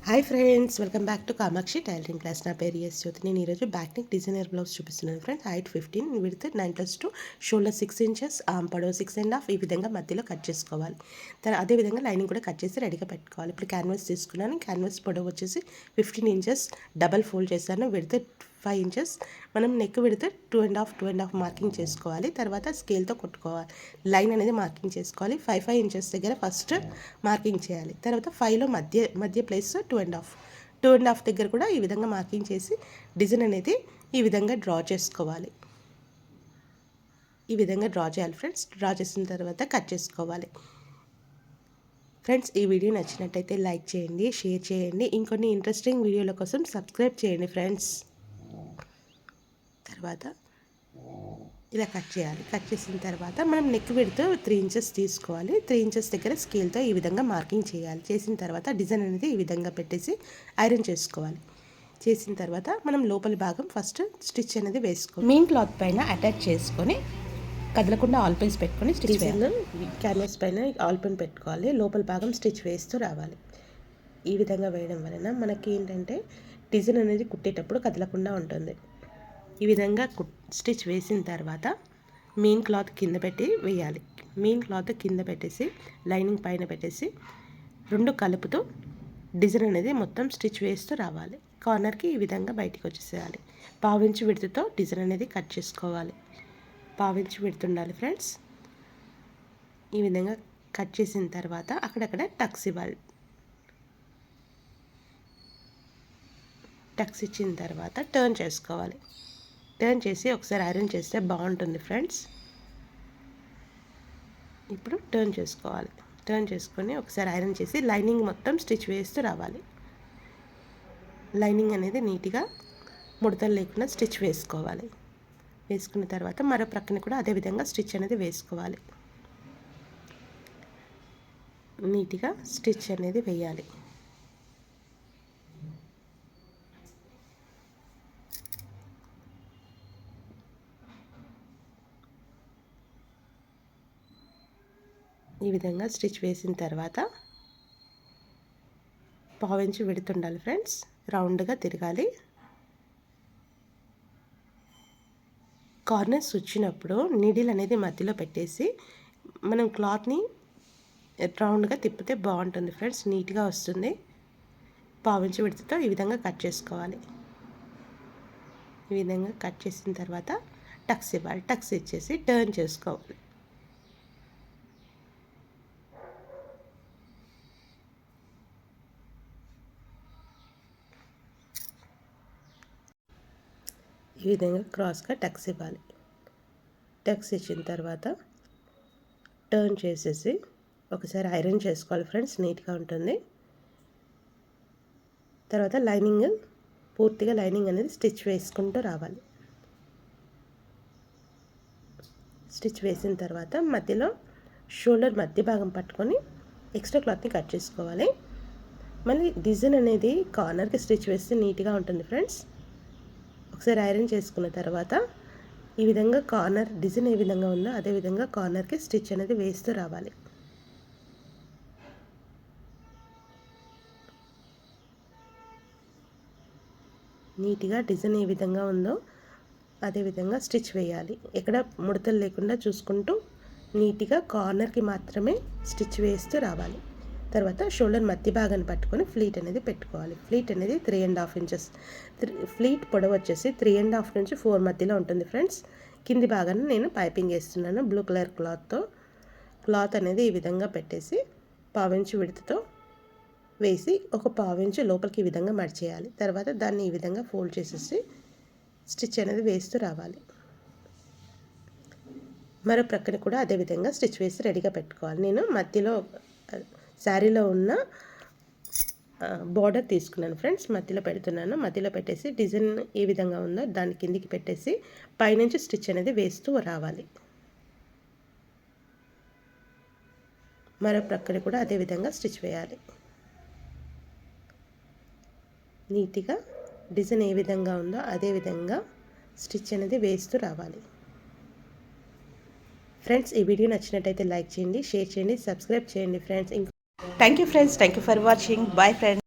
Hi friends, welcome back to Kamakshi tailoring class. నా పేరు జ్యోతి. నేను ఈరోజు బ్యాక్ నెక్ డిజైనర్ బ్లౌజ్ చూపిస్తున్నాను friends. Height 15, width 9+2, shoulder 6 inches, arm పొడవు 6.5. ఈ విధంగా మధ్యలో కట్ చేసుకోవాలి. అదేవిధంగా లైనింగ్ కూడా కట్ చేసి రెడీగా పెట్టుకోవాలి. ఇప్పుడు క్యాన్వాస్ తీసుకున్నాను. క్యాన్వాస్ పొడవు వచ్చేసి 15 ఇంచెస్ డబల్ ఫోల్డ్ చేశాను. Width 5 inches. మనం నెక్ విడితే 2.5 మార్కింగ్ చేసుకోవాలి. తర్వాత స్కేల్తో కొట్టుకోవాలి. లైన్ అనేది మార్కింగ్ చేసుకోవాలి. 5 ఇంచెస్ దగ్గర ఫస్ట్ మార్కింగ్ చేయాలి. తర్వాత 5లో మధ్య ప్లేస్ 2.5 దగ్గర కూడా ఈ విధంగా మార్కింగ్ చేసి డిజైన్ అనేది ఈ విధంగా డ్రా చేసుకోవాలి. ఈ విధంగా డ్రా చేయాలి ఫ్రెండ్స్. డ్రా చేసిన తర్వాత కట్ చేసుకోవాలి. ఫ్రెండ్స్, ఈ వీడియో నచ్చినట్టయితే లైక్ చేయండి, షేర్ చేయండి. ఇంకొన్ని ఇంట్రెస్టింగ్ వీడియోల కోసం సబ్స్క్రైబ్ చేయండి ఫ్రెండ్స్. తర్వాత ఇలా కట్ చేయాలి. కట్ చేసిన తర్వాత మనం నెక్ విడ్త్ 3 ఇంచెస్ తీసుకోవాలి. 3 ఇంచెస్ దగ్గర స్కేల్తో ఈ విధంగా మార్కింగ్ చేయాలి. చేసిన తర్వాత డిజైన్ అనేది ఈ విధంగా పెట్టేసి ఐరన్ చేసుకోవాలి. చేసిన తర్వాత మనం లోపలి భాగం ఫస్ట్ స్టిచ్ అనేది వేసుకోవాలి. మెయిన్ క్లాత్ పైన అటాచ్ చేసుకొని కదలకుండా ఆల్ పెన్స్ పెట్టుకొని స్టిచ్ వేయాలి. క్యాన్వాస్ పైన ఆల్ పెన్ పెట్టుకోవాలి. లోపల భాగం స్టిచ్ వేస్తూ రావాలి. ఈ విధంగా వేయడం వలన మనకి ఏంటంటే డిజైన్ అనేది కుట్టేటప్పుడు కదలకుండా ఉంటుంది. ఈ విధంగా స్టిచ్ వేసిన తర్వాత మెయిన్ క్లాత్ కింద పెట్టి వేయాలి. మెయిన్ క్లాత్ కింద పెట్టేసి లైనింగ్ పైన పెట్టేసి రెండు కలుపుతూ డిజైన్ అనేది మొత్తం స్టిచ్ వేస్తూ రావాలి. కార్నర్కి ఈ విధంగా బయటికి వచ్చేసేయాలి. 1/2 ఇంచ్ విడ్త్తో డిజైన్ అనేది కట్ చేసుకోవాలి. 1/2 ఇంచ్ విడ్త్ ఉండాలి ఫ్రెండ్స్. ఈ విధంగా కట్ చేసిన తర్వాత అక్కడక్కడ టక్స్ ఇవ్వాలి. టక్స్ ఇచ్చిన తర్వాత టర్న్ చేసుకోవాలి. టర్న్ చేసి ఒకసారి ఐరన్ చేస్తే బాగుంటుంది ఫ్రెండ్స్. ఇప్పుడు టర్న్ చేసుకోవాలి. టర్న్ చేసుకొని ఒకసారి ఐరన్ చేసి లైనింగ్ మొత్తం స్టిచ్ వేస్తూ రావాలి. లైనింగ్ అనేది నీట్గా ముడతలు లేకుండా స్టిచ్ వేసుకోవాలి. వేసుకున్న తర్వాత మరో ప్రక్కన కూడా అదేవిధంగా స్టిచ్ అనేది వేసుకోవాలి. నీట్గా స్టిచ్ అనేది వేయాలి. ఈ విధంగా స్టిచ్ వేసిన తర్వాత 1/2 ఇంచ్ విడ్త్ ఉండాలి ఫ్రెండ్స్. రౌండ్గా తిరగాలి. కార్నర్స్ వచ్చినప్పుడు నీడిల్ అనేది మధ్యలో పెట్టేసి మనం క్లాత్ని రౌండ్గా తిప్పితే బాగుంటుంది ఫ్రెండ్స్. నీట్గా వస్తుంది. 1/2 ఇంచ్ విడ్త్తో ఈ విధంగా కట్ చేసుకోవాలి. ఈ విధంగా కట్ చేసిన తర్వాత టక్స్ ఇవ్వాలి. టక్స్ ఇచ్చేసి టర్న్ చేసుకోవాలి. ఈ విధంగా క్రాస్గా టక్స్ ఇవ్వాలి. టక్స్ ఇచ్చిన తర్వాత టర్న్ చేసేసి ఒకసారి ఐరన్ చేసుకోవాలి ఫ్రెండ్స్. నీట్గా ఉంటుంది. తర్వాత పూర్తిగా లైనింగ్ అనేది స్టిచ్ వేసుకుంటూ రావాలి. స్టిచ్ వేసిన తర్వాత మధ్యలో షోల్డర్ మధ్య భాగం పట్టుకొని ఎక్స్ట్రా క్లాత్ని కట్ చేసుకోవాలి. మళ్ళీ డిజైన్ అనేది కార్నర్కి స్టిచ్ వేస్తే నీట్గా ఉంటుంది ఫ్రెండ్స్. ఒకసారి ఐరన్ చేసుకున్న తర్వాత ఈ విధంగా కార్నర్ డిజైన్ ఏ విధంగా ఉందో అదే విధంగా కార్నర్కి స్టిచ్ అనేది వేస్తూ రావాలి. నీట్గా డిజైన్ ఏ విధంగా ఉందో అదే విధంగా స్టిచ్ వేయాలి. ఎక్కడ ముడతలు లేకుండా చూసుకుంటూ నీట్గా కార్నర్కి మాత్రమే స్టిచ్ వేస్తూ రావాలి. తర్వాత షోల్డర్ మధ్య భాగాన్ని పట్టుకొని ఫ్లీట్ అనేది పెట్టుకోవాలి. ఫ్లీట్ అనేది 3.5 ఇంచెస్. ఫ్లీట్ పొడవు వచ్చేసి 3.5 నుంచి 4 మధ్యలో ఉంటుంది ఫ్రెండ్స్. కింది భాగాన్ని నేను పైపింగ్ వేస్తున్నాను బ్లూ కలర్ క్లాత్తో. క్లాత్ అనేది ఈ విధంగా పెట్టేసి 1/2 ఇంచ్ విడ్త్తో వేసి ఒక 1/2 ఇంచ్ లోపలికి ఈ విధంగా మడిచేయాలి. తర్వాత దాన్ని ఈ విధంగా ఫోల్డ్ చేసేసి స్టిచ్ అనేది వేస్తూ రావాలి. మరో ప్రక్కన కూడా అదే విధంగా స్టిచ్ వేసి రెడీగా పెట్టుకోవాలి. నేను మధ్యలో శారీలో ఉన్న బార్డర్ తీసుకున్నాను ఫ్రెండ్స్. మధ్యలో పెడుతున్నాను. మధ్యలో పెట్టేసి డిజైన్ ఏ విధంగా ఉందో దాని కిందికి పెట్టేసి పైనుంచి స్టిచ్ అనేది వేస్తూ రావాలి. మరో ప్రక్కన కూడా అదే విధంగా స్టిచ్ వేయాలి. నీట్గా డిజైన్ ఏ విధంగా ఉందో అదే విధంగా స్టిచ్ అనేది వేస్తూ రావాలి. ఫ్రెండ్స్, ఈ వీడియో నచ్చినట్టయితే లైక్ చేయండి, షేర్ చేయండి, సబ్స్క్రైబ్ చేయండి friends. Thank you friends. Thank you for watching. Bye friends.